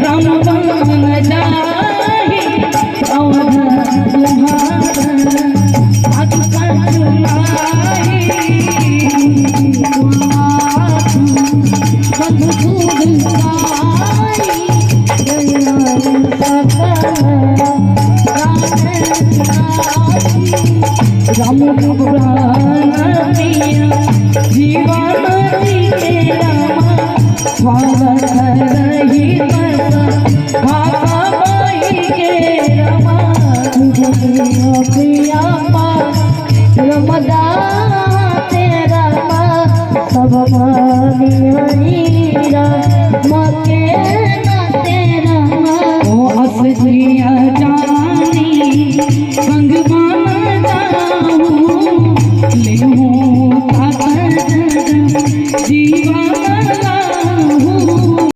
राम बन जाहि अवध तुम्हारा आज कजुलाई मधुसूदन साई राम जीवन के रामा रही भाई के रमा प्रिया रमदा तेरा सब मानिया माँ के